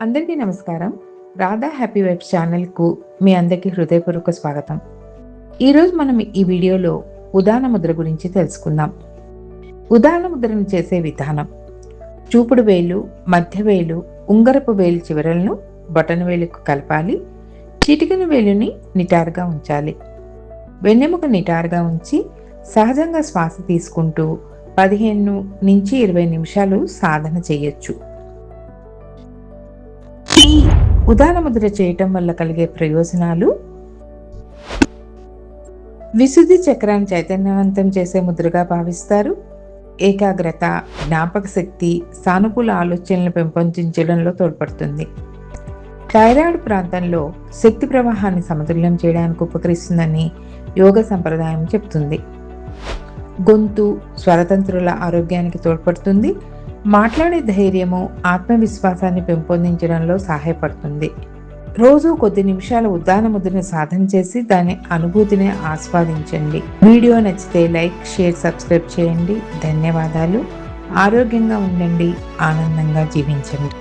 అందరికీ నమస్కారం. Radha happy vibes ఛానల్కు మీ అందరికీ హృదయపూర్వక స్వాగతం. ఈరోజు మనం ఈ వీడియోలో ఉదాన ముద్ర గురించి తెలుసుకుందాం. ఉదాన ముద్రను చేసే విధానం: చూపుడు వేలు, మధ్య వేలు, ఉంగరపు వేలు చివరలను బొటన వేలుకు కలపాలి. చిటికెన వేలుని నిటారుగా ఉంచాలి. వెన్నెముక నిటారుగా ఉంచి సహజంగా శ్వాస తీసుకుంటూ 15 నుంచి 20 నిమిషాలు సాధన చేయొచ్చు. ఈ ఉదాన ముద్ర చేయటం వల్ల కలిగే ప్రయోజనాలు: విశుద్ధి చక్రాన్ని చైతన్యవంతం చేసే ముద్రగా భావిస్తారు. ఏకాగ్రత, జ్ఞాపక శక్తి, సానుకూల ఆలోచనలను పెంపొందించడంలో తోడ్పడుతుంది. థైరాయిడ్ ప్రాంతంలో శక్తి ప్రవాహాన్ని సమతుల్యం చేయడానికి ఉపకరిస్తుందని యోగ సంప్రదాయం చెప్తుంది. గొంతు, స్వరతంత్రుల ఆరోగ్యానికి తోడ్పడుతుంది. మాట్లాడే ధైర్యము, ఆత్మవిశ్వాసాన్ని పెంపొందించడంలో సహాయపడుతుంది. రోజు కొద్ది నిమిషాల ఉదాన ముద్రను సాధన చేసి దాని అనుభూతిని ఆస్వాదించండి. వీడియో నచ్చితే లైక్, షేర్, సబ్స్క్రైబ్ చేయండి. ధన్యవాదాలు. ఆరోగ్యంగా ఉండండి, ఆనందంగా జీవించండి.